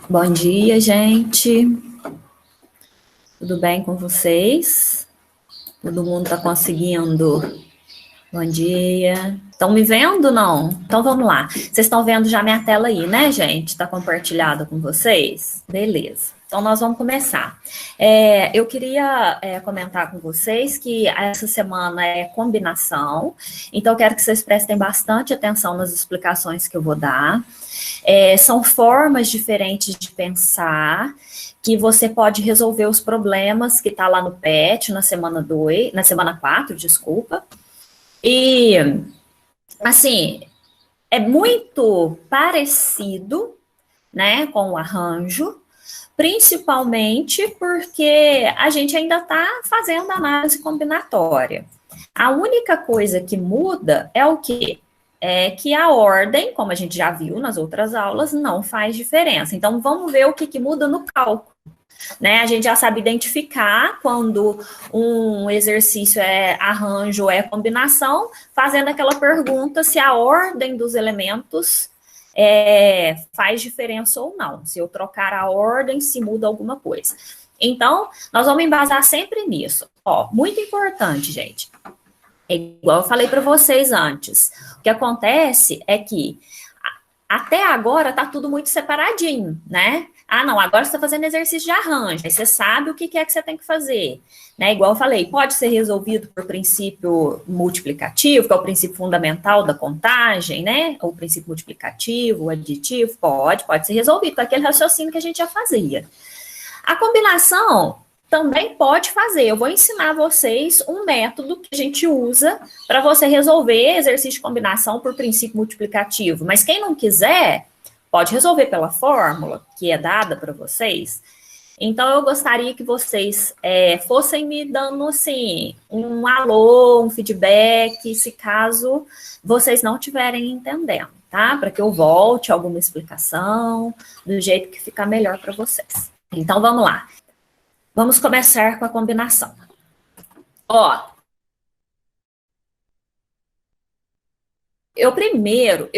Bom dia, gente. Tudo bem com vocês? Todo mundo está conseguindo? Bom dia. Estão me vendo, não? Então vamos lá. Vocês estão vendo já minha tela aí, né, gente? Está compartilhada com vocês? Beleza. Então nós vamos começar. Eu queria comentar com vocês que essa semana é combinação, então eu quero que vocês prestem bastante atenção nas explicações que eu vou dar. São formas diferentes de pensar que você pode resolver os problemas que está lá no PET na semana 2, na semana 4, desculpa. E, assim, é muito parecido, né, com o arranjo, principalmente porque a gente ainda está fazendo análise combinatória. A única coisa que muda é o quê? É que a ordem, como a gente já viu nas outras aulas, não faz diferença. Então, vamos ver o que muda no cálculo. Né? A gente já sabe identificar quando um exercício é arranjo ou é combinação, fazendo aquela pergunta se a ordem dos elementos faz diferença ou não. Se eu trocar a ordem, se muda alguma coisa. Então, nós vamos embasar sempre nisso. Ó, muito importante, gente. É igual eu falei para vocês antes. O que acontece é que até agora tá tudo muito separadinho, né? Ah, não, agora você está fazendo exercício de arranjo, aí você sabe o que é que você tem que fazer. Né? Igual eu falei, pode ser resolvido por princípio multiplicativo, que é o princípio fundamental da contagem, né? O princípio multiplicativo, o aditivo, pode ser resolvido com aquele raciocínio que a gente já fazia. A combinação também pode fazer. Eu vou ensinar vocês um método que a gente usa para você resolver exercício de combinação por princípio multiplicativo. Mas quem não quiser, pode resolver pela fórmula que é dada para vocês. Então, eu gostaria que vocês fossem me dando, assim, um alô, um feedback, se caso vocês não estiverem entendendo, tá? Para que eu volte alguma explicação, do jeito que ficar melhor para vocês. Então, vamos lá. Vamos começar com a combinação. Ó, eu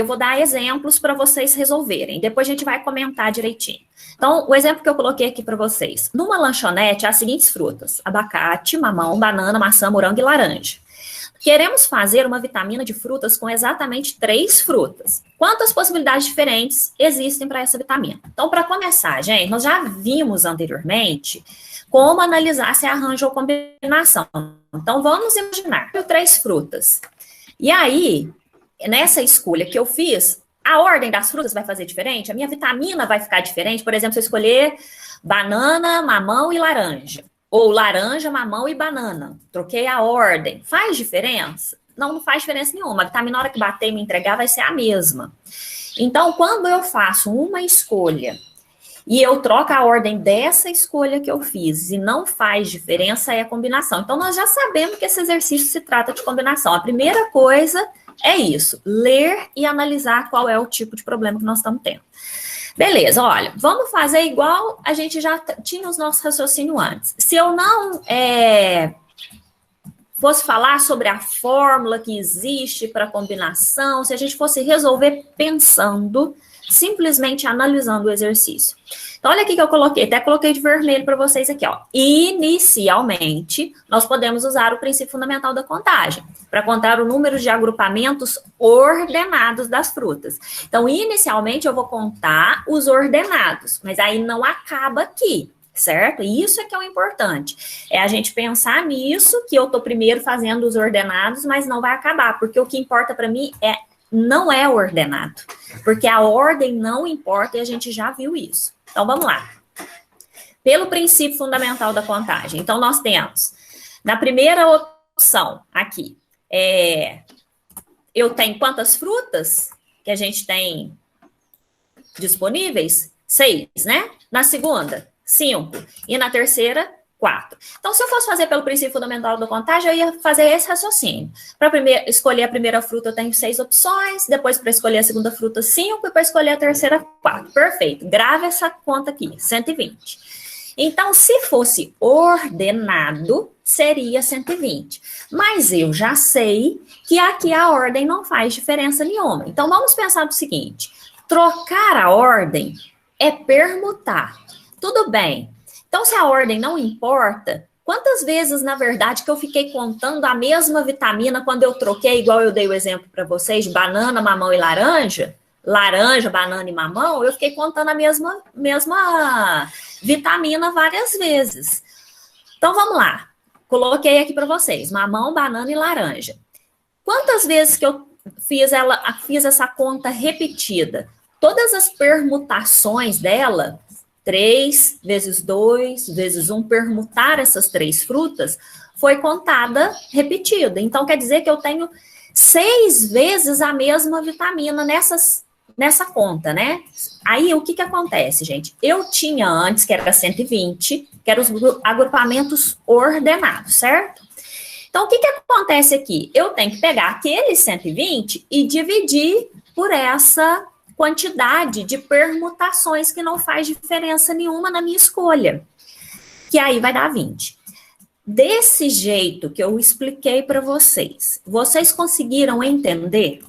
vou dar exemplos para vocês resolverem, depois a gente vai comentar direitinho. Então, o exemplo que eu coloquei aqui para vocês. Numa lanchonete, há as seguintes frutas: abacate, mamão, banana, maçã, morango e laranja. Queremos fazer uma vitamina de frutas com exatamente 3 frutas. Quantas possibilidades diferentes existem para essa vitamina? Então, para começar, gente, nós já vimos anteriormente como analisar se é arranjo ou combinação. Então, vamos imaginar 3 frutas. E aí, nessa escolha que eu fiz, a ordem das frutas vai fazer diferente? A minha vitamina vai ficar diferente? Por exemplo, se eu escolher banana, mamão e laranja. Ou laranja, mamão e banana. Troquei a ordem. Faz diferença? Não, não faz diferença nenhuma. A vitamina, na hora que bater e me entregar, vai ser a mesma. Então, quando eu faço uma escolha e eu troco a ordem dessa escolha que eu fiz e não faz diferença, é a combinação. Então, nós já sabemos que esse exercício se trata de combinação. A primeira coisa é isso, ler e analisar qual é o tipo de problema que nós estamos tendo. Beleza, olha, vamos fazer igual a gente já tinha os nossos raciocínios antes. Se eu não fosse falar sobre a fórmula que existe para combinação, se a gente fosse resolver pensando, simplesmente analisando o exercício. Então, olha aqui que eu coloquei, até coloquei de vermelho para vocês aqui, ó. Inicialmente, nós podemos usar o princípio fundamental da contagem para contar o número de agrupamentos ordenados das frutas. Então, inicialmente, eu vou contar os ordenados, mas aí não acaba aqui, certo? Isso é que é o importante. É a gente pensar nisso, que eu estou primeiro fazendo os ordenados, mas não vai acabar, porque o que importa para mim não é o ordenado, porque a ordem não importa e a gente já viu isso. Então, vamos lá. Pelo princípio fundamental da contagem. Então, nós temos, na primeira opção, aqui, eu tenho quantas frutas que a gente tem disponíveis? 6, né? Na segunda, 5. E na terceira, 4. Então, se eu fosse fazer pelo princípio fundamental da contagem, eu ia fazer esse raciocínio. Para escolher a primeira fruta, eu tenho 6 opções, depois para escolher a segunda fruta, 5, e para escolher a terceira, 4. Perfeito. Grave essa conta aqui, 120. Então, se fosse ordenado, seria 120. Mas eu já sei que aqui a ordem não faz diferença nenhuma. Então, vamos pensar do seguinte: trocar a ordem é permutar. Tudo bem. Então, se a ordem não importa, quantas vezes, na verdade, que eu fiquei contando a mesma vitamina quando eu troquei, igual eu dei o exemplo para vocês, de banana, mamão e laranja, laranja, banana e mamão, eu fiquei contando a mesma vitamina várias vezes. Então, vamos lá. Coloquei aqui para vocês, mamão, banana e laranja. Quantas vezes que eu fiz essa conta repetida? Todas as permutações dela, 3 vezes 2 vezes 1, permutar essas 3 frutas, foi contada repetida. Então, quer dizer que eu tenho 6 vezes a mesma vitamina nessa conta, né? Aí, o que acontece, gente? Eu tinha antes, que era 120, que eram os agrupamentos ordenados, certo? Então, o que acontece aqui? Eu tenho que pegar aquele 120 e dividir por essa quantidade de permutações que não faz diferença nenhuma na minha escolha, que aí vai dar 20. Desse jeito que eu expliquei para vocês, vocês conseguiram entender?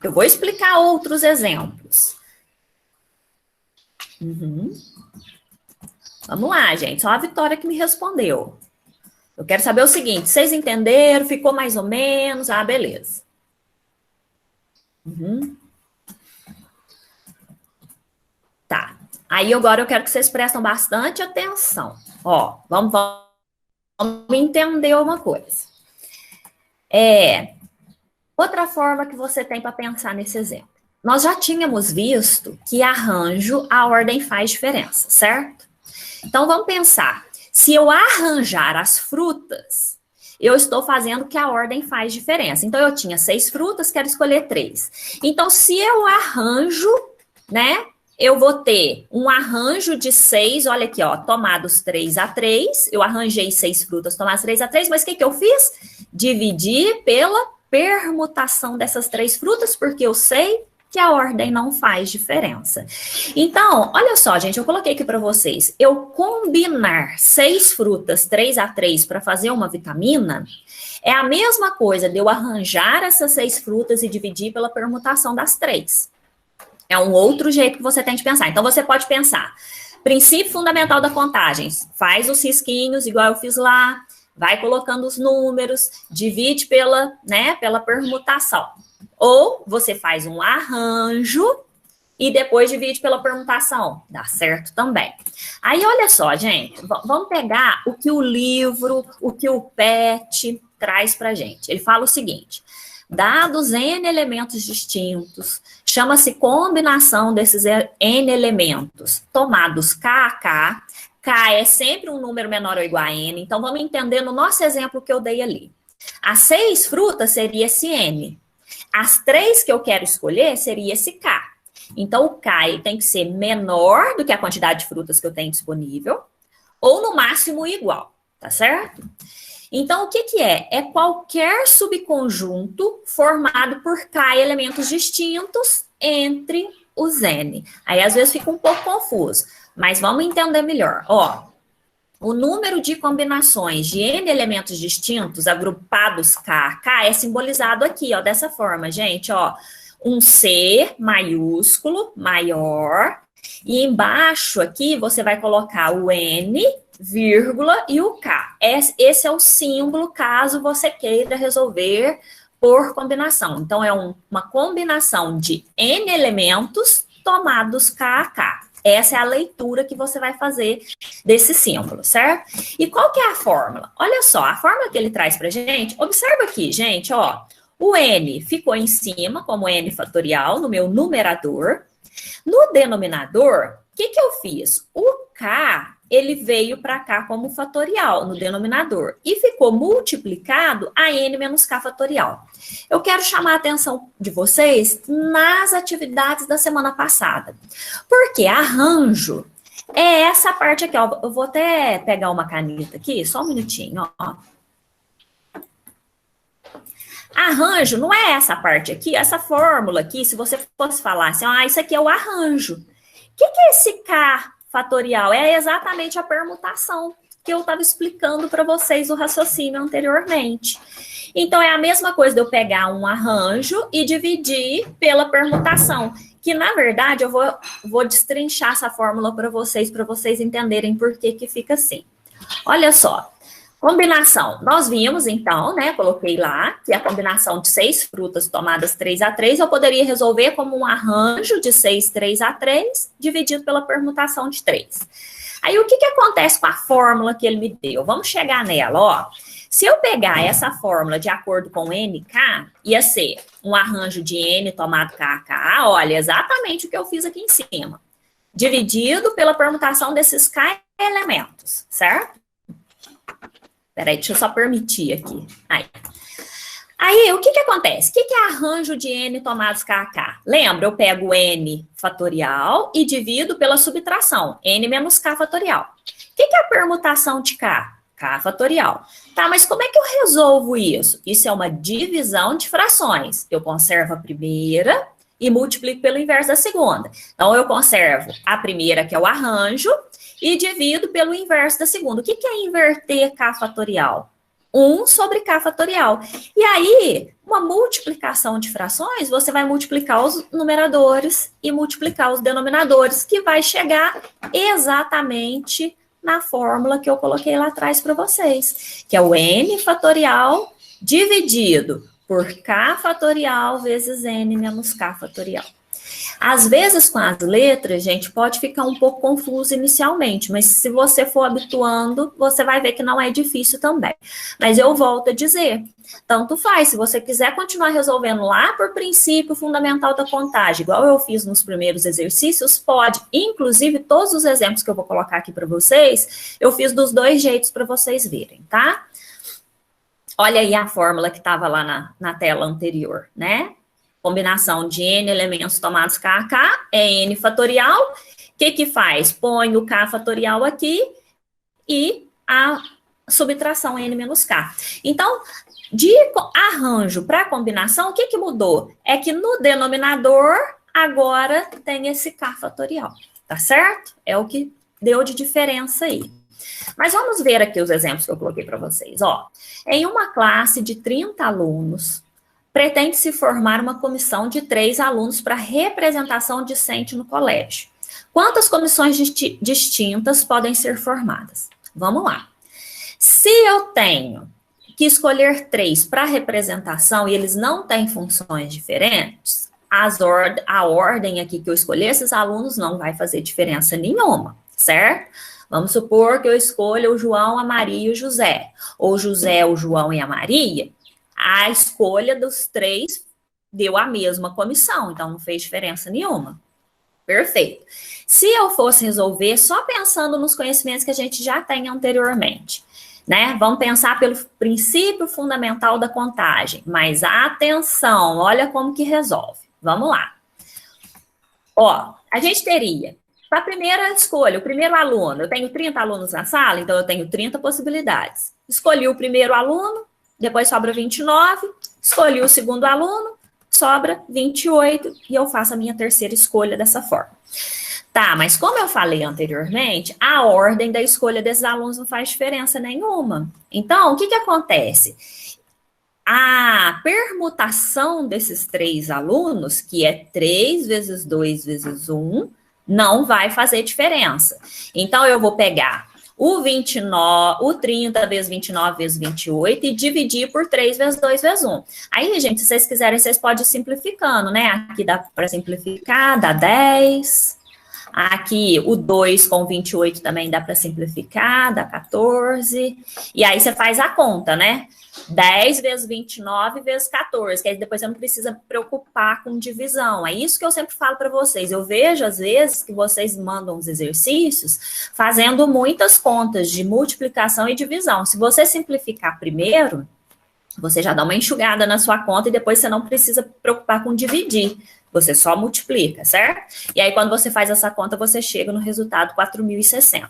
Eu vou explicar outros exemplos. Vamos lá, gente. Só a Vitória que me respondeu. Eu quero saber o seguinte, vocês entenderam? Ficou mais ou menos? Ah, beleza. Tá. Aí agora eu quero que vocês prestem bastante atenção. Ó, vamos entender uma coisa. Outra forma que você tem para pensar nesse exemplo. Nós já tínhamos visto que arranjo, a ordem faz diferença, certo? Então vamos pensar. Se eu arranjar as frutas, eu estou fazendo que a ordem faz diferença. Então, eu tinha 6 frutas, quero escolher 3. Então, se eu arranjo, né, eu vou ter um arranjo de 6, olha aqui, ó, tomados 3 a 3. Eu arranjei 6 frutas, tomadas 3 a 3, mas o que eu fiz? Dividi pela permutação dessas 3 frutas, porque eu sei que a ordem não faz diferença. Então, olha só, gente, eu coloquei aqui para vocês. Eu combinar 6 frutas 3 a 3 para fazer uma vitamina é a mesma coisa de eu arranjar essas 6 frutas e dividir pela permutação das 3. É um outro jeito que você tem de pensar. Então, você pode pensar, princípio fundamental da contagem, faz os risquinhos, igual eu fiz lá, vai colocando os números, divide pela permutação. Ou você faz um arranjo e depois divide pela permutação. Dá certo também. Aí, olha só, gente, vamos pegar o que o livro, o que o PET traz pra gente. Ele fala o seguinte, dados N elementos distintos, chama-se combinação desses N elementos, tomados K a K. K é sempre um número menor ou igual a N, então vamos entender no nosso exemplo que eu dei ali. As 6 frutas seria esse N. As 3 que eu quero escolher seria esse K. Então, o K ele tem que ser menor do que a quantidade de frutas que eu tenho disponível, ou no máximo igual, tá certo? Então, o que é? É qualquer subconjunto formado por K elementos distintos entre os N. Aí, às vezes, fica um pouco confuso, mas vamos entender melhor. Ó, o número de combinações de N elementos distintos, agrupados K a K, é simbolizado aqui, ó, dessa forma, gente, ó. Um C maiúsculo, maior, e embaixo aqui você vai colocar o N, vírgula, e o K. Esse é o símbolo caso você queira resolver por combinação. Então, é uma combinação de N elementos tomados K a K. Essa é a leitura que você vai fazer desse símbolo, certo? E qual que é a fórmula? Olha só, a fórmula que ele traz pra gente, observa aqui, gente, ó. O N ficou em cima, como N fatorial, no meu numerador. No denominador, o que eu fiz? O K, ele veio para cá como fatorial no denominador e ficou multiplicado a N menos K fatorial. Eu quero chamar a atenção de vocês nas atividades da semana passada. Porque arranjo é essa parte aqui, ó. Eu vou até pegar uma caneta aqui, só um minutinho, ó. Arranjo não é essa parte aqui, essa fórmula aqui, se você fosse falar assim, isso aqui é o arranjo. O que é esse K fatorial? É exatamente a permutação que eu estava explicando para vocês o raciocínio anteriormente. Então, é a mesma coisa de eu pegar um arranjo e dividir pela permutação, que, na verdade, eu vou destrinchar essa fórmula para vocês entenderem por que que fica assim. Olha só, combinação. Nós vimos, então, né, coloquei lá, que a combinação de 6 frutas tomadas 3 a 3, eu poderia resolver como um arranjo de 6, 3 a 3, dividido pela permutação de 3. Aí, o que que acontece com a fórmula que ele me deu? Vamos chegar nela, ó. Se eu pegar essa fórmula de acordo com NK, ia ser um arranjo de N tomado KK, olha, exatamente o que eu fiz aqui em cima. Dividido pela permutação desses K elementos, certo? Peraí, deixa eu só permitir aqui. Aí, o que que acontece? O que que é arranjo de N tomados KK? Lembra, eu pego N fatorial e divido pela subtração, N menos K fatorial. O que que é a permutação de K? K fatorial. Tá, mas como é que eu resolvo isso? Isso é uma divisão de frações. Eu conservo a primeira e multiplico pelo inverso da segunda. Então, eu conservo a primeira, que é o arranjo, e divido pelo inverso da segunda. O que que é inverter K fatorial? 1 sobre K fatorial. E aí, uma multiplicação de frações, você vai multiplicar os numeradores e multiplicar os denominadores, que vai chegar exatamente na fórmula que eu coloquei lá atrás para vocês, que é o N fatorial dividido por K fatorial vezes N menos K fatorial. Às vezes, com as letras, gente, pode ficar um pouco confuso inicialmente, mas se você for habituando, você vai ver que não é difícil também. Mas eu volto a dizer, tanto faz, se você quiser continuar resolvendo lá por princípio fundamental da contagem, igual eu fiz nos primeiros exercícios, pode. Inclusive, todos os exemplos que eu vou colocar aqui para vocês, eu fiz dos dois jeitos para vocês verem, tá? Olha aí a fórmula que estava lá na tela anterior, né? Combinação de N elementos tomados KK é N fatorial. O que que faz? Põe o K fatorial aqui e a subtração N menos K. Então, de arranjo para combinação, o que que mudou? É que no denominador, agora tem esse K fatorial, tá certo? É o que deu de diferença aí. Mas vamos ver aqui os exemplos que eu coloquei para vocês. Ó, em uma classe de 30 alunos, pretende-se formar uma comissão de 3 alunos para representação discente no colégio. Quantas comissões distintas podem ser formadas? Vamos lá. Se eu tenho que escolher 3 para representação e eles não têm funções diferentes, a ordem aqui que eu escolhi, esses alunos não vai fazer diferença nenhuma, certo? Vamos supor que eu escolha o João, a Maria e o José, ou o José, o João e a Maria. A escolha dos 3 deu a mesma comissão, então não fez diferença nenhuma. Perfeito. Se eu fosse resolver só pensando nos conhecimentos que a gente já tem anteriormente, né? Vamos pensar pelo princípio fundamental da contagem. Mas atenção, olha como que resolve. Vamos lá. Ó, a gente teria, para a primeira escolha, o primeiro aluno, eu tenho 30 alunos na sala, então eu tenho 30 possibilidades. Escolhi o primeiro aluno, depois sobra 29, escolhi o segundo aluno, sobra 28, e eu faço a minha terceira escolha dessa forma. Tá, mas como eu falei anteriormente, a ordem da escolha desses alunos não faz diferença nenhuma. Então, o que que acontece? A permutação desses 3 alunos, que é 3 vezes 2 vezes 1, não vai fazer diferença. Então, eu vou pegar o 30 vezes 29 vezes 28 e dividir por 3 vezes 2 vezes 1. Aí, gente, se vocês quiserem, vocês podem ir simplificando, né? Aqui dá para simplificar, dá 10. Aqui, o 2 com 28 também dá para simplificar, dá 14. E aí, você faz a conta, né? 10 vezes 29 vezes 14, que aí depois você não precisa preocupar com divisão. É isso que eu sempre falo para vocês. Eu vejo, às vezes, que vocês mandam os exercícios fazendo muitas contas de multiplicação e divisão. Se você simplificar primeiro, você já dá uma enxugada na sua conta e depois você não precisa preocupar com dividir. Você só multiplica, certo? E aí, quando você faz essa conta, você chega no resultado 4.060.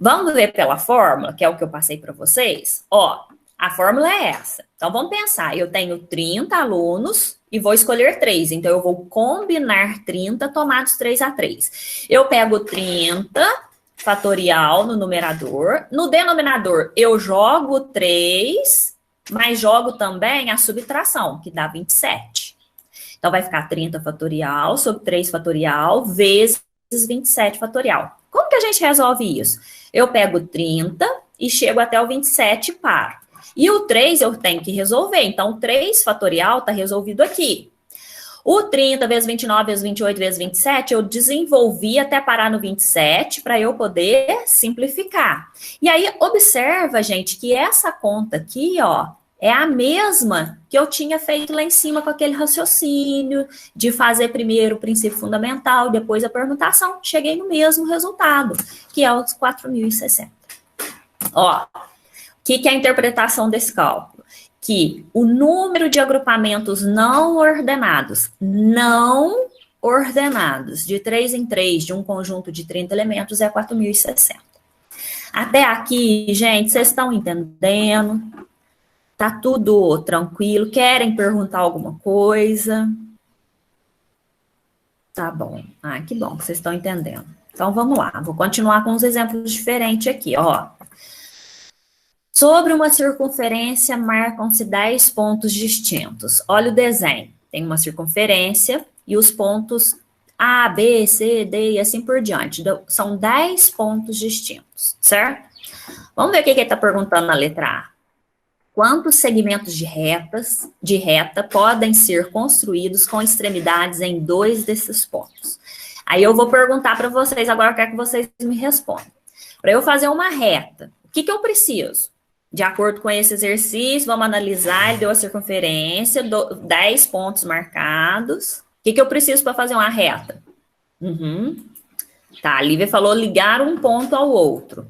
Vamos ver pela fórmula, que é o que eu passei para vocês? Ó, a fórmula é essa. Então, vamos pensar. Eu tenho 30 alunos e vou escolher 3. Então, eu vou combinar 30 tomados 3 a 3. Eu pego 30 fatorial no numerador. No denominador, eu jogo 3 mas jogo também a subtração, que dá 27. Então, vai ficar 30 fatorial sobre 3 fatorial vezes 27 fatorial. Como que a gente resolve isso? Eu pego 30 e chego até o 27 e paro. E o 3 eu tenho que resolver. Então, o 3 fatorial está resolvido aqui. O 30 vezes 29 vezes 28 vezes 27, eu desenvolvi até parar no 27 para eu poder simplificar. E aí, observa, gente, que essa conta aqui, ó, é a mesma que eu tinha feito lá em cima com aquele raciocínio de fazer primeiro o princípio fundamental, depois a permutação. Cheguei no mesmo resultado, que é os 4.060. Ó, o que é a interpretação desse cálculo? Que o número de agrupamentos não ordenados, de 3 em 3, de um conjunto de 30 elementos, é 4.060. Até aqui, gente, vocês estão entendendo? Tá tudo tranquilo? Querem perguntar alguma coisa? Tá bom. Ah, que bom que vocês estão entendendo. Então, vamos lá. Vou continuar com uns exemplos diferentes aqui, ó. Sobre uma circunferência, marcam-se 10 pontos distintos. Olha o desenho. Tem uma circunferência e os pontos A, B, C, D e assim por diante. São 10 pontos distintos, certo? Vamos ver o que ele está perguntando na letra A. Quantos segmentos de reta podem ser construídos com extremidades em 2 desses pontos? Aí eu vou perguntar para vocês, agora eu quero que vocês me respondam. Para eu fazer uma reta, o que eu preciso? De acordo com esse exercício, vamos analisar, ele deu a circunferência, 10 pontos marcados. O que eu preciso para fazer uma reta? Tá, a Lívia falou ligar um ponto ao outro.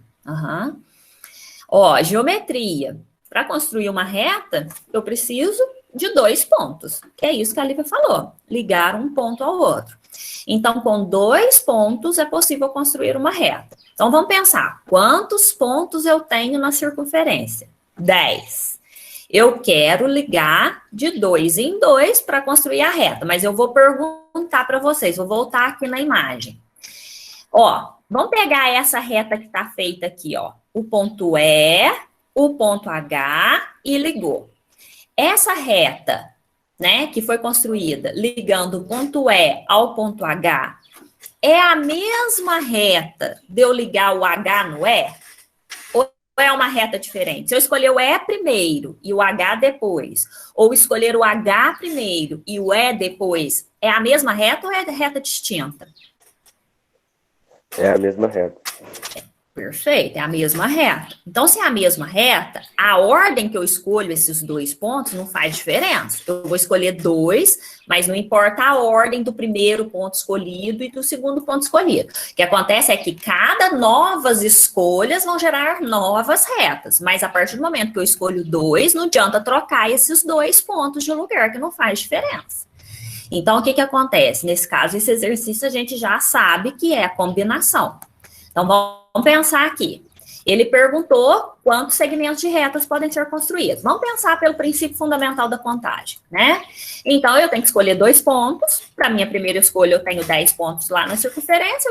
Ó, geometria. Para construir uma reta, eu preciso de 2 pontos, que é isso que a Lívia falou, ligar um ponto ao outro. Então, com 2 pontos é possível construir uma reta. Então, vamos pensar, quantos pontos eu tenho na circunferência? 10. Eu quero ligar de 2 em 2 para construir a reta, mas eu vou perguntar para vocês, vou voltar aqui na imagem. Ó, vamos pegar essa reta que está feita aqui, ó, o ponto E, o ponto H e ligou. Essa reta, né, que foi construída ligando o ponto E ao ponto H, é a mesma reta de eu ligar o H no E? Ou é uma reta diferente? Se eu escolher o E primeiro e o H depois, ou escolher o H primeiro e o E depois, é a mesma reta ou é reta distinta? É a mesma reta. Perfeito, é a mesma reta. Então, se é a mesma reta, a ordem que eu escolho esses 2 pontos não faz diferença. Eu vou escolher 2, mas não importa a ordem do primeiro ponto escolhido e do segundo ponto escolhido. O que acontece é que cada novas escolhas vão gerar novas retas, mas a partir do momento que eu escolho 2, não adianta trocar esses 2 pontos de lugar, que não faz diferença. Então, o que acontece? Nesse caso, esse exercício a gente já sabe que é a combinação. Então, vamos pensar aqui. Ele perguntou quantos segmentos de retas podem ser construídos. Vamos pensar pelo princípio fundamental da contagem, né? Então, eu tenho que escolher 2 pontos. Para minha primeira escolha, eu tenho 10 pontos lá na circunferência,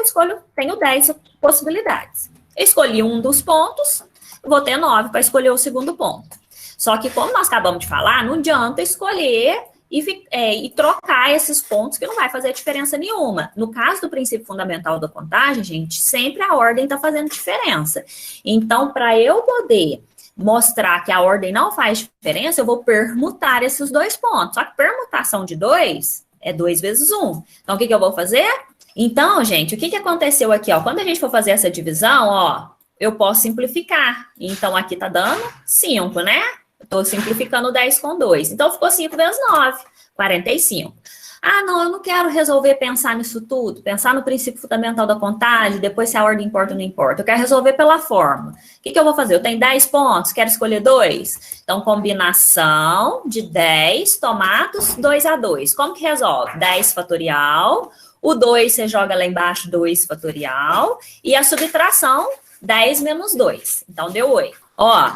tenho 10 possibilidades. Eu escolhi um dos pontos, vou ter 9 para escolher o segundo ponto. Só que, como nós acabamos de falar, não adianta escolher e trocar esses pontos, que não vai fazer diferença nenhuma. No caso do princípio fundamental da contagem, gente, sempre a ordem está fazendo diferença. Então, para eu poder mostrar que a ordem não faz diferença, eu vou permutar esses 2 pontos. Só que permutação de 2 é 2 vezes 1. Então, o que eu vou fazer? Então, gente, o que aconteceu aqui? Ó? Quando a gente for fazer essa divisão, ó, eu posso simplificar. Então, aqui tá dando 5, né? Estou simplificando 10 com 2. Então, ficou 5 vezes 9, 45. Ah, não, eu não quero resolver pensar nisso tudo, pensar no princípio fundamental da contagem, depois se a ordem importa ou não importa. Eu quero resolver pela fórmula. O que eu vou fazer? Eu tenho 10 pontos, quero escolher 2. Então, combinação de 10 tomados, 2 a 2. Como que resolve? 10 fatorial, o 2 você joga lá embaixo, 2 fatorial, e a subtração, 10 menos 2. Então, deu 8. Ó,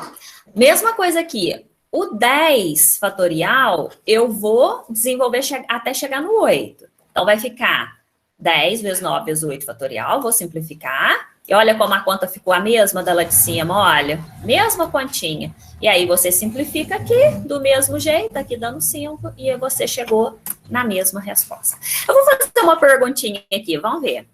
mesma coisa aqui, o 10 fatorial, eu vou desenvolver até chegar no 8. Então, vai ficar 10 vezes 9 vezes 8 fatorial, vou simplificar. E olha como a conta ficou a mesma da lá de cima, olha. Mesma continha. E aí você simplifica aqui, do mesmo jeito, aqui dando 5, e você chegou na mesma resposta. Eu vou fazer uma perguntinha aqui, vamos ver.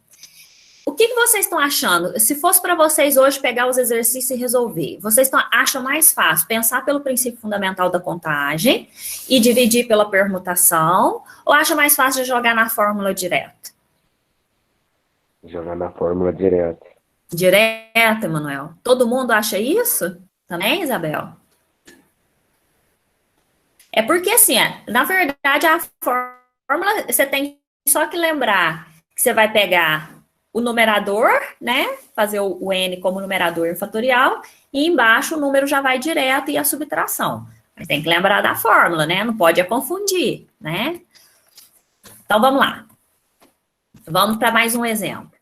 O que vocês estão achando? Se fosse para vocês hoje pegar os exercícios e resolver, vocês acham mais fácil pensar pelo princípio fundamental da contagem e dividir pela permutação, ou acha mais fácil de jogar na fórmula direta? Jogar na fórmula direta. Direta, Emanuel? Todo mundo acha isso? Também, Isabel? É porque, assim, na verdade, a fórmula, você tem só que lembrar que você vai pegar o numerador, né? Fazer o N como numerador fatorial, e embaixo o número já vai direto e a subtração. Mas tem que lembrar da fórmula, né? Não pode confundir, né? Então, vamos lá. Vamos para mais um exemplo.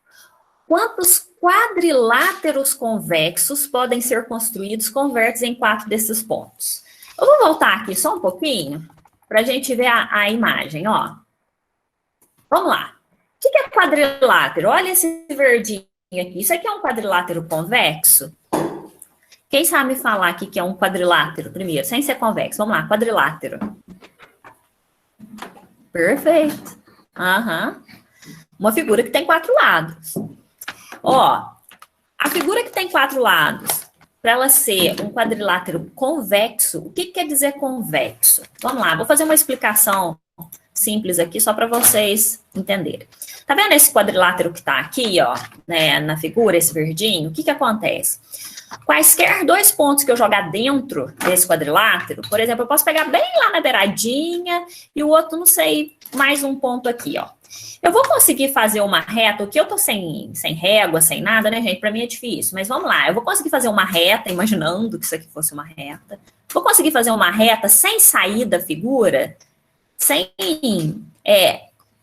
Quantos quadriláteros convexos podem ser construídos com vértices em 4 desses pontos? Eu vou voltar aqui só um pouquinho, para a gente ver a imagem, ó. Vamos lá. O que é quadrilátero? Olha esse verdinho aqui. Isso aqui é um quadrilátero convexo? Quem sabe me falar aqui que é um quadrilátero primeiro, sem ser convexo? Vamos lá, quadrilátero. Perfeito. Aham. Uma figura que tem 4 lados. Ó, a figura que tem 4 lados, para ela ser um quadrilátero convexo, o que quer dizer convexo? Vamos lá, vou fazer uma explicação simples aqui, só para vocês entenderem. Tá vendo esse quadrilátero que está aqui, ó, né, na figura, esse verdinho? O que acontece? Quaisquer 2 pontos que eu jogar dentro desse quadrilátero, por exemplo, eu posso pegar bem lá na beiradinha e o outro, não sei, mais um ponto aqui, ó. Eu vou conseguir fazer uma reta, o que eu tô sem régua, sem nada, né, gente? Para mim é difícil, mas vamos lá. Eu vou conseguir fazer uma reta, imaginando que isso aqui fosse uma reta. Vou conseguir fazer uma reta sem sair da figura, sem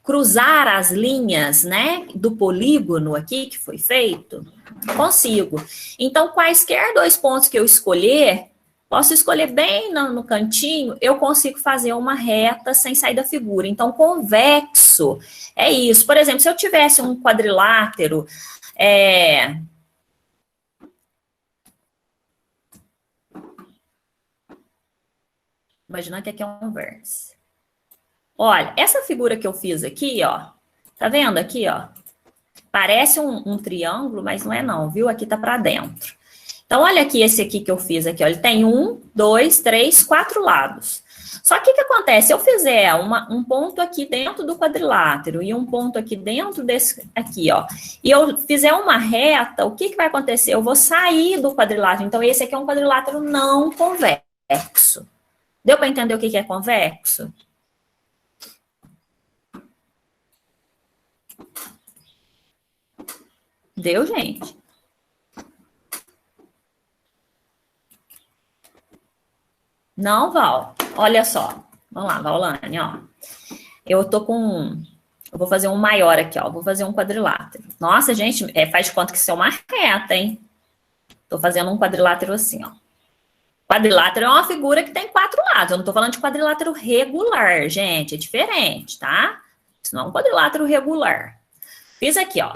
cruzar as linhas, né, do polígono aqui que foi feito? Consigo. Então, quaisquer 2 pontos que eu escolher, posso escolher bem no cantinho, eu consigo fazer uma reta sem sair da figura. Então, convexo é isso. Por exemplo, se eu tivesse um quadrilátero, imaginando que aqui é um vértice. Olha, essa figura que eu fiz aqui, ó, tá vendo aqui, ó? Parece um triângulo, mas não é não, viu? Aqui tá para dentro. Então, olha aqui esse aqui que eu fiz aqui, ó. Ele tem 1, 2, 3, 4 lados. Só que o que acontece? Se eu fizer um ponto aqui dentro do quadrilátero e um ponto aqui dentro desse aqui, ó, e eu fizer uma reta, o que vai acontecer? Eu vou sair do quadrilátero. Então, esse aqui é um quadrilátero não convexo. Deu para entender o que é convexo? Deu, gente? Não, Val. Olha só. Vamos lá, Valane, ó. Eu vou fazer um maior aqui, ó. Vou fazer um quadrilátero. Nossa, gente, faz de conta que isso é uma reta, hein? Tô fazendo um quadrilátero assim, ó. Quadrilátero é uma figura que tem 4 lados. Eu não tô falando de quadrilátero regular, gente. É diferente, tá? Isso não é um quadrilátero regular. Fiz aqui, ó.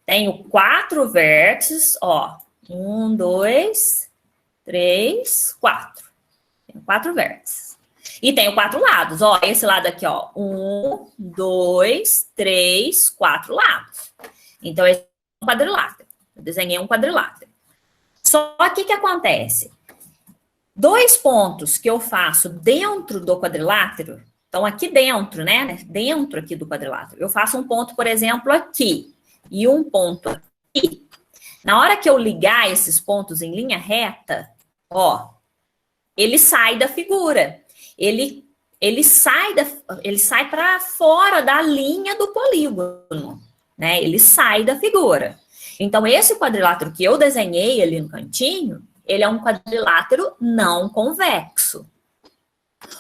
Tenho 4 vértices, ó. 1, 2, 3, 4. Tenho 4 vértices. E tenho 4 lados, ó. Esse lado aqui, ó. 1, 2, 3, 4 lados. Então, esse é um quadrilátero. Eu desenhei um quadrilátero. Só que o que acontece? 2 pontos que eu faço dentro do quadrilátero, então aqui dentro, né? Dentro aqui do quadrilátero, eu faço um ponto, por exemplo, aqui. E um ponto aqui. Na hora que eu ligar esses pontos em linha reta, ó, ele sai da figura. Ele sai para fora da linha do polígono, né? Ele sai da figura. Então, esse quadrilátero que eu desenhei ali no cantinho, ele é um quadrilátero não convexo.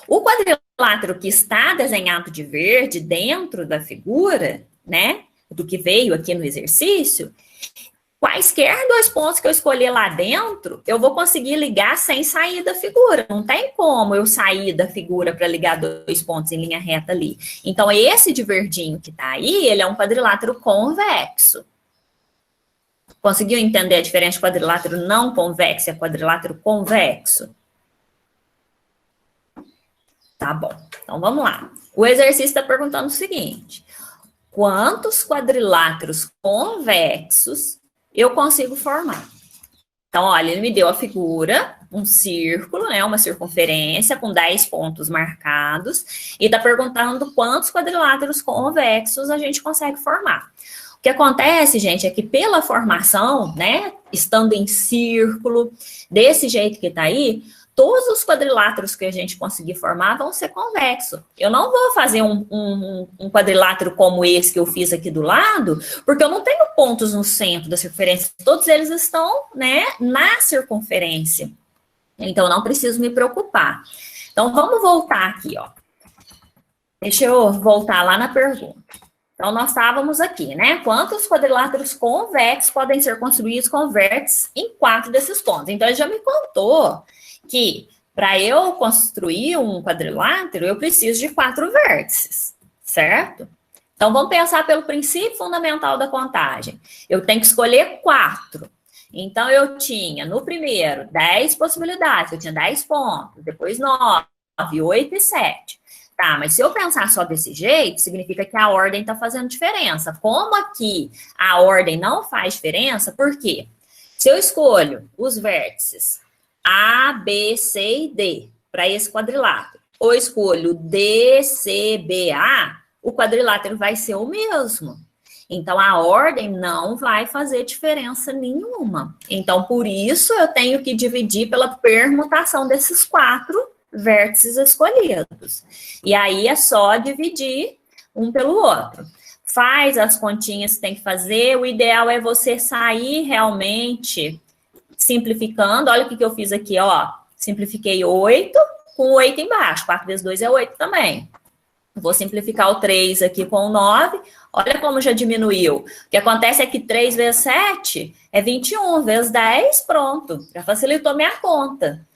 O quadrilátero que está desenhado de verde dentro da figura, né? Do que veio aqui no exercício, quaisquer dois pontos que eu escolher lá dentro, eu vou conseguir ligar sem sair da figura. Não tem como eu sair da figura para ligar dois pontos em linha reta ali. Então, esse de verdinho que está aí, ele é um quadrilátero convexo. Conseguiu entender a diferença de quadrilátero não convexo e quadrilátero convexo? Tá bom. Então, vamos lá. O exercício está perguntando o seguinte: quantos quadriláteros convexos eu consigo formar? Então, olha, ele me deu a figura, um círculo, né, uma circunferência com 10 pontos marcados, e está perguntando quantos quadriláteros convexos a gente consegue formar. O que acontece, gente, é que pela formação, né, estando em círculo, desse jeito que está aí, todos os quadriláteros que a gente conseguir formar vão ser convexos. Eu não vou fazer um quadrilátero como esse que eu fiz aqui do lado, porque eu não tenho pontos no centro da circunferência. Todos eles estão, né, na circunferência. Então, eu não preciso me preocupar. Então, vamos voltar aqui, ó. Deixa eu voltar lá na pergunta. Então, nós estávamos aqui, né? Quantos quadriláteros convexos podem ser construídos com vértices em 4 desses pontos? Então, ele já me contou que para eu construir um quadrilátero, eu preciso de 4 vértices, certo? Então, vamos pensar pelo princípio fundamental da contagem. Eu tenho que escolher 4. Então, eu tinha, no primeiro, 10 possibilidades, eu tinha 10 pontos, depois 9, 8 e 7. Tá, mas se eu pensar só desse jeito, significa que a ordem está fazendo diferença. Como aqui a ordem não faz diferença, por quê? Se eu escolho os vértices A, B, C e D para esse quadrilátero, ou escolho D, C, B, A, o quadrilátero vai ser o mesmo. Então, a ordem não vai fazer diferença nenhuma. Então, por isso, eu tenho que dividir pela permutação desses 4 vértices escolhidos. E aí, é só dividir um pelo outro. Faz as continhas que tem que fazer. O ideal é você sair realmente simplificando. Olha o que eu fiz aqui, ó. Simplifiquei 8 com 8 embaixo. 4 vezes 2 é 8 também. Vou simplificar o 3 aqui com o 9. Olha como já diminuiu. O que acontece é que 3 vezes 7 é 21. Vezes 10, pronto. Já facilitou minha conta.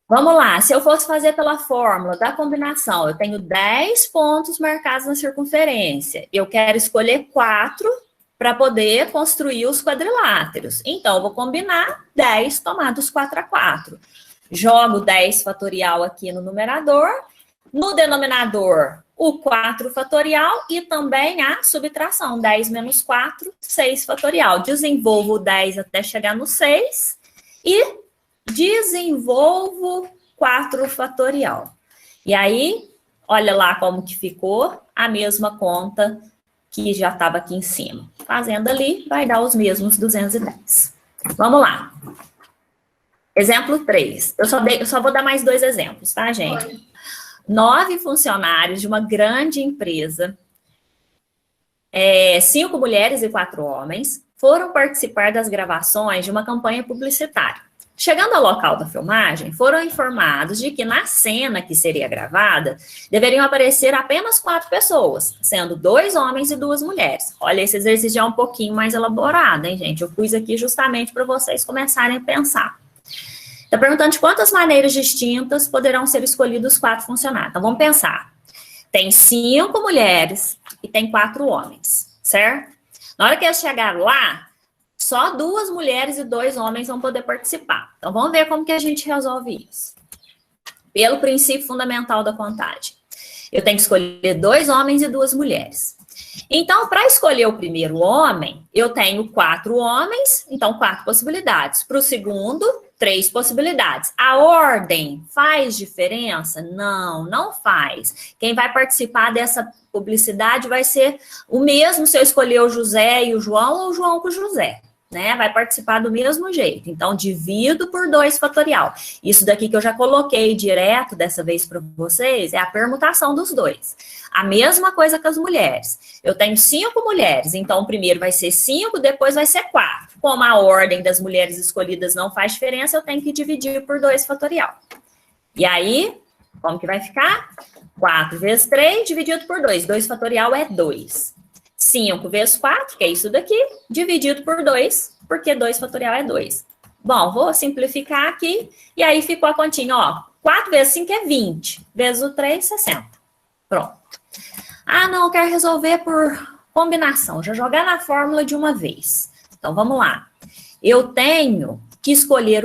Vamos lá. Se eu fosse fazer pela fórmula da combinação, eu tenho 10 pontos marcados na circunferência. Eu quero escolher 4 para poder construir os quadriláteros. Então, eu vou combinar 10 tomados 4 a 4. Jogo 10 fatorial aqui no numerador. No denominador, o 4 fatorial e também a subtração. 10 menos 4, 6 fatorial. Desenvolvo o 10 até chegar no 6 e desenvolvo 4 fatorial. E aí, olha lá como que ficou a mesma conta que já estava aqui em cima. Fazendo ali, vai dar os mesmos 210. Vamos lá. Exemplo 3. Eu só vou dar mais 2 exemplos, tá, gente? 9 funcionários de uma grande empresa, 5 mulheres e 4 homens, foram participar das gravações de uma campanha publicitária. Chegando ao local da filmagem, foram informados de que na cena que seria gravada, deveriam aparecer apenas 4 pessoas, sendo 2 homens e 2 mulheres. Olha, esse exercício já é um pouquinho mais elaborado, hein, gente? Eu pus aqui justamente para vocês começarem a pensar. Está perguntando de quantas maneiras distintas poderão ser escolhidos 4 funcionários. Então, vamos pensar. Tem 5 mulheres e tem 4 homens, certo? Na hora que eles chegarem lá, só 2 mulheres e 2 homens vão poder participar. Então, vamos ver como que a gente resolve isso. Pelo princípio fundamental da contagem. Eu tenho que escolher 2 homens e 2 mulheres. Então, para escolher o primeiro homem, eu tenho 4 homens, então 4 possibilidades. Para o segundo, 3 possibilidades. A ordem faz diferença? Não, não faz. Quem vai participar dessa publicidade vai ser o mesmo se eu escolher o José e o João ou o João com o José, né? Vai participar do mesmo jeito. Então, divido por 2 fatorial. Isso daqui que eu já coloquei direto dessa vez para vocês é a permutação dos 2. A mesma coisa com as mulheres. Eu tenho 5 mulheres, então o primeiro vai ser 5, depois vai ser 4. Como a ordem das mulheres escolhidas não faz diferença, eu tenho que dividir por 2 fatorial. E aí, como que vai ficar? 4 vezes 3 dividido por 2. 2 fatorial é 2. 5 vezes 4, que é isso daqui, dividido por 2, porque 2 fatorial é 2. Bom, vou simplificar aqui, e aí ficou a continha, ó. 4 vezes 5 é 20, vezes o 3, 60. Pronto. Ah, não, eu quero resolver por combinação, já jogar na fórmula de uma vez. Então, vamos lá. Eu tenho que escolher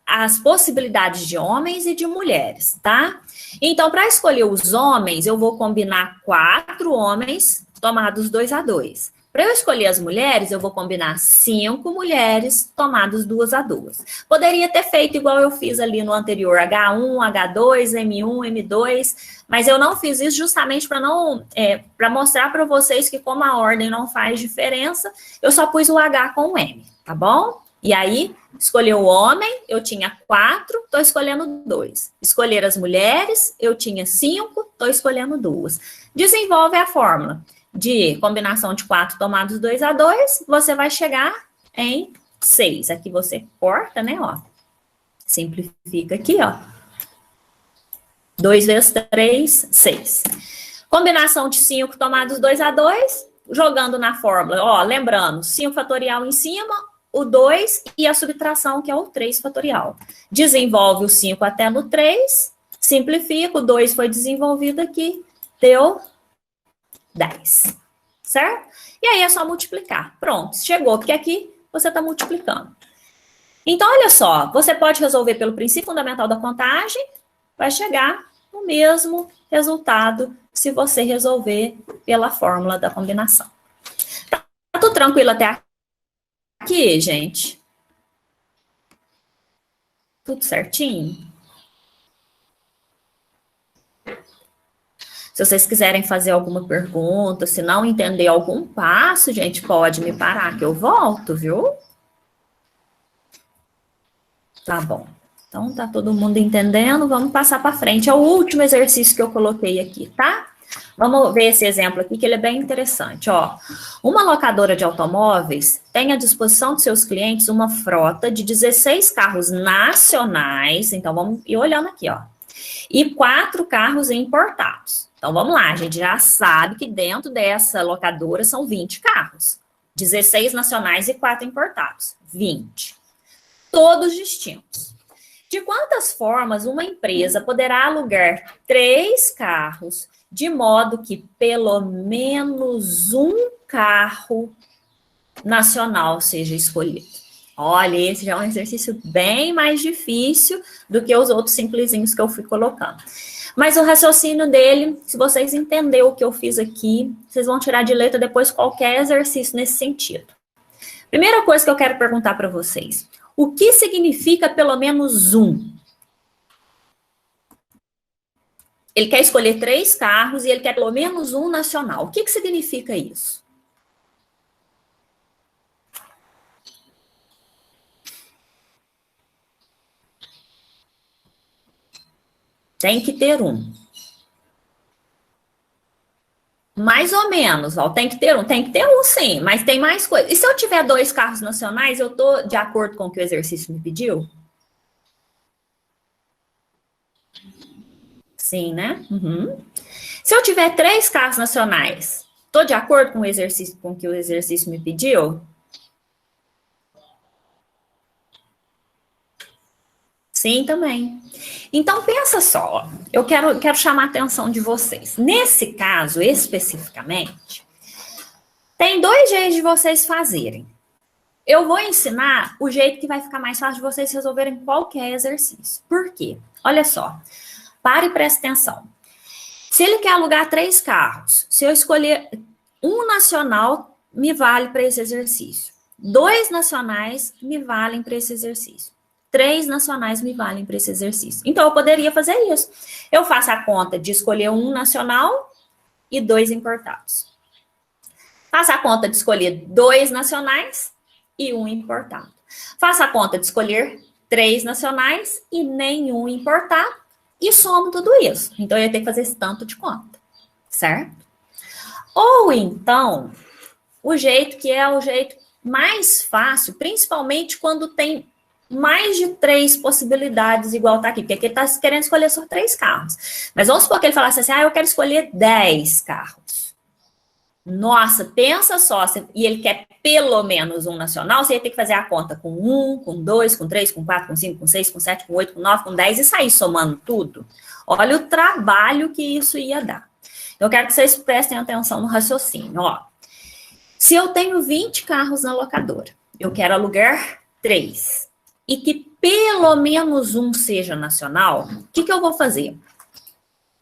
as possibilidades de homens e de mulheres, tá? Então, para escolher os homens, eu vou combinar 4 homens tomados 2 a 2. Para eu escolher as mulheres, eu vou combinar 5 mulheres tomados 2 a 2. Poderia ter feito igual eu fiz ali no anterior, H1, H2, M1, M2, mas eu não fiz isso justamente para mostrar para vocês que como a ordem não faz diferença, eu só pus o H com o M, tá bom? E aí, escolher o homem, eu tinha 4, estou escolhendo 2. Escolher as mulheres, eu tinha 5, estou escolhendo 2. Desenvolve a fórmula de combinação de 4 tomados 2 a 2, você vai chegar em 6. Aqui você corta, né, ó. Simplifica aqui, ó. 2 vezes 3, 6. Combinação de 5 tomados 2 a 2, jogando na fórmula, ó, lembrando, 5 fatorial em cima, o 2 e a subtração, que é o 3 fatorial. Desenvolve o 5 até no 3, simplifica, o 2 foi desenvolvido aqui, deu 10, certo? E aí é só multiplicar. Pronto, chegou, porque aqui você está multiplicando. Então, olha só, você pode resolver pelo princípio fundamental da contagem, vai chegar no mesmo resultado se você resolver pela fórmula da combinação. Tá tudo tranquilo até aqui, gente? Tudo certinho? Se vocês quiserem fazer alguma pergunta, se não entender algum passo, gente, pode me parar que eu volto, viu? Tá bom. Então, tá todo mundo entendendo? Vamos passar para frente. É o último exercício que eu coloquei aqui, tá? Vamos ver esse exemplo aqui, que ele é bem interessante, ó. Uma locadora de automóveis tem à disposição de seus clientes uma frota de 16 carros nacionais, então vamos ir olhando aqui, ó, e 4 carros importados. Então, vamos lá, a gente já sabe que dentro dessa locadora são 20 carros. 16 nacionais e 4 importados. 20. Todos distintos. De quantas formas uma empresa poderá alugar 3 carros de modo que pelo menos um carro nacional seja escolhido? Olha, esse já é um exercício bem mais difícil do que os outros simplesinhos que eu fui colocando. Mas o raciocínio dele, se vocês entenderem o que eu fiz aqui, vocês vão tirar de letra depois qualquer exercício nesse sentido. Primeira coisa que eu quero perguntar para vocês. O que significa pelo menos um? Ele quer escolher 3 carros e ele quer pelo menos um nacional. O que significa isso? Tem que ter um. Mais ou menos, ó, tem que ter um sim, mas tem mais coisa. E se eu tiver 2 carros nacionais, eu tô de acordo com o que o exercício me pediu? Sim, né? Uhum. Se eu tiver 3 carros nacionais, tô de acordo com o exercício, com o que o exercício me pediu? Sim, também. Então, pensa só, eu quero chamar a atenção de vocês. Nesse caso, especificamente, tem 2 jeitos de vocês fazerem. Eu vou ensinar o jeito que vai ficar mais fácil de vocês resolverem qualquer exercício. Por quê? Olha só, pare e preste atenção. Se ele quer alugar 3 carros, se eu escolher um nacional, me vale para esse exercício. 2 nacionais me valem para esse exercício. 3 nacionais me valem para esse exercício. Então, eu poderia fazer isso. Eu faço a conta de escolher um nacional e 2 importados. Faço a conta de escolher 2 nacionais e 1 importado. Faço a conta de escolher 3 nacionais e nenhum importado e somo tudo isso. Então, eu ia ter que fazer esse tanto de conta, certo? Ou então, o jeito que é o jeito mais fácil, principalmente quando tem mais de 3 possibilidades, igual tá aqui, porque aqui ele tá querendo escolher só 3 carros. Mas vamos supor que ele falasse assim, eu quero escolher 10 carros. Nossa, pensa só, e ele quer pelo menos um nacional, você ia ter que fazer a conta com 1, com 2, com 3, com 4, com 5, com 6, com 7, com 8, com 9, com 10 e sair somando tudo. Olha o trabalho que isso ia dar. Eu quero que vocês prestem atenção no raciocínio. Ó, se eu tenho 20 carros na locadora, eu quero alugar 3 e que pelo menos um seja nacional, o que eu vou fazer?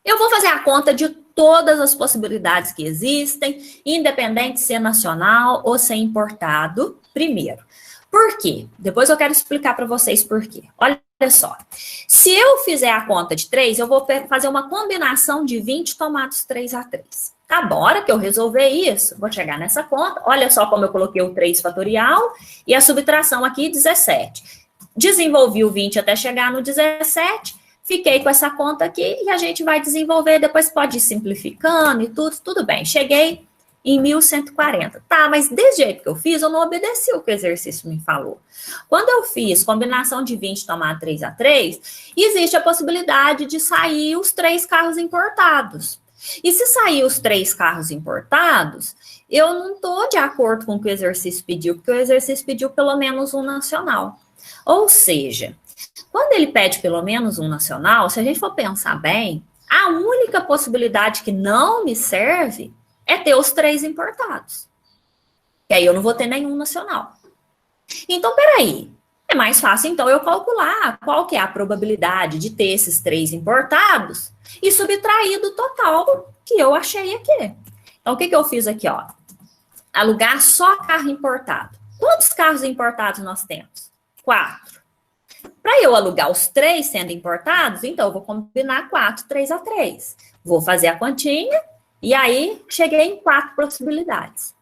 Eu vou fazer a conta de todas as possibilidades que existem, independente de ser nacional ou ser importado, primeiro. Por quê? Depois eu quero explicar para vocês por quê. Olha só, se eu fizer a conta de 3, eu vou fazer uma combinação de 20 tomates 3A3. Tá bom, a hora que eu resolver isso, vou chegar nessa conta, olha só como eu coloquei o 3 fatorial e a subtração aqui 17. Desenvolvi o 20 até chegar no 17, fiquei com essa conta aqui e a gente vai desenvolver, depois pode ir simplificando e tudo bem. Cheguei em 1.140. Tá, mas desse jeito que eu fiz, eu não obedeci o que o exercício me falou. Quando eu fiz combinação de 20 tomar 3A3, existe a possibilidade de sair os 3 carros importados. E se sair os 3 carros importados, eu não estou de acordo com o que o exercício pediu, porque o exercício pediu pelo menos um nacional. Ou seja, quando ele pede pelo menos um nacional, se a gente for pensar bem, a única possibilidade que não me serve é ter os 3 importados. E aí eu não vou ter nenhum nacional. Então, peraí, é mais fácil então eu calcular qual que é a probabilidade de ter esses 3 importados e subtrair do total que eu achei aqui. Então, o que eu fiz aqui, ó? Alugar só carro importado. Quantos carros importados nós temos? 4. Para eu alugar os 3 sendo importados, então eu vou combinar 4, 3A3. Vou fazer a continha e aí cheguei em 4 possibilidades.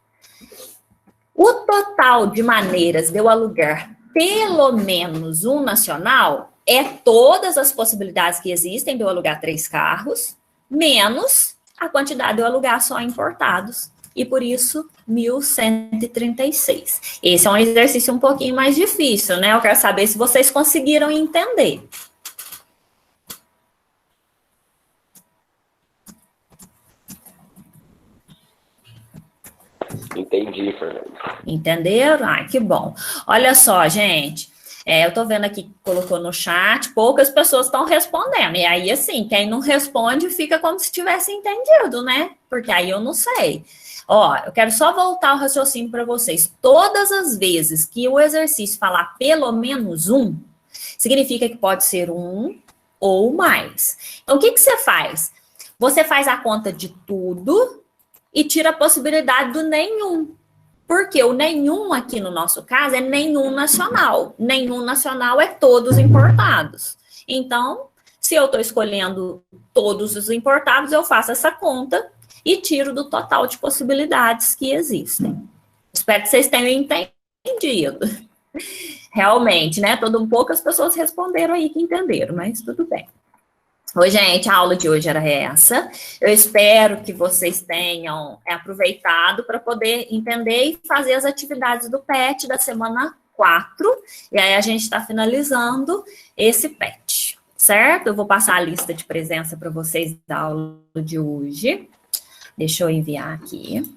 O total de maneiras de eu alugar pelo menos um nacional é todas as possibilidades que existem de eu alugar 3 carros, menos a quantidade de eu alugar só importados. E por isso, 1.136. Esse é um exercício um pouquinho mais difícil, né? Eu quero saber se vocês conseguiram entender. Entendi, Fernanda. Entenderam? Ai, que bom. Olha só, gente. Eu tô vendo aqui que colocou no chat, poucas pessoas estão respondendo. E aí, assim, quem não responde fica como se tivesse entendido, né? Porque aí eu não sei. Ó, eu quero só voltar o raciocínio para vocês. Todas as vezes que o exercício falar pelo menos um, significa que pode ser um ou mais. Então, o que você faz? Você faz a conta de tudo e tira a possibilidade do nenhum. Porque o nenhum aqui no nosso caso é nenhum nacional. Nenhum nacional é todos importados. Então, se eu estou escolhendo todos os importados, eu faço essa conta e tiro do total de possibilidades que existem. Espero que vocês tenham entendido. Realmente, né? Poucas pessoas responderam aí que entenderam, mas tudo bem. Oi, gente, a aula de hoje era essa. Eu espero que vocês tenham aproveitado para poder entender e fazer as atividades do PET da semana 4. E aí a gente está finalizando esse PET, certo? Eu vou passar a lista de presença para vocês da aula de hoje. Deixa eu enviar aqui.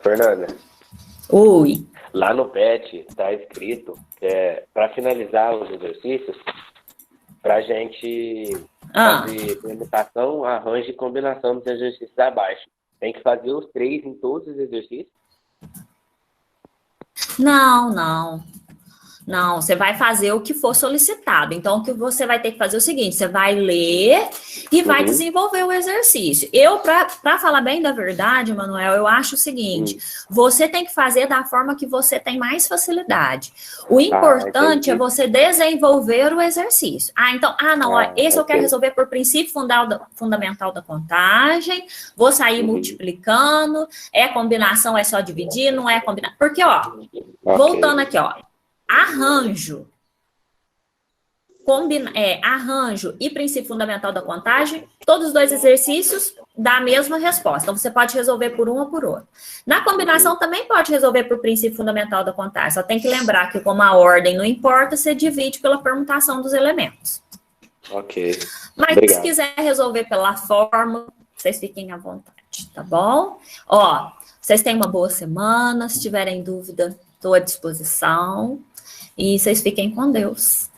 Fernanda. Oi. Lá no PET está escrito para finalizar os exercícios, para a gente fazer permutação, arranjo e combinação dos exercícios abaixo. Tem que fazer os 3 em todos os exercícios? Não, você vai fazer o que for solicitado. Então, o que você vai ter que fazer é o seguinte, você vai ler e vai desenvolver o exercício. Eu, para falar bem da verdade, Manuel, eu acho o seguinte, você tem que fazer da forma que você tem mais facilidade. O importante é você desenvolver o exercício. Esse eu quero resolver por princípio fundamental da contagem, vou sair multiplicando, combinação, é só dividir, não é combinar. Porque, voltando aqui, arranjo e princípio fundamental da contagem, todos os 2 exercícios dá a mesma resposta. Então, você pode resolver por um ou por outro. Na combinação, também pode resolver por princípio fundamental da contagem. Só tem que lembrar que, como a ordem não importa, você divide pela permutação dos elementos. Ok. Mas, obrigado. Se quiser resolver pela fórmula, vocês fiquem à vontade, tá bom? Vocês tenham uma boa semana. Se tiverem dúvida, estou à disposição. E vocês fiquem com Deus.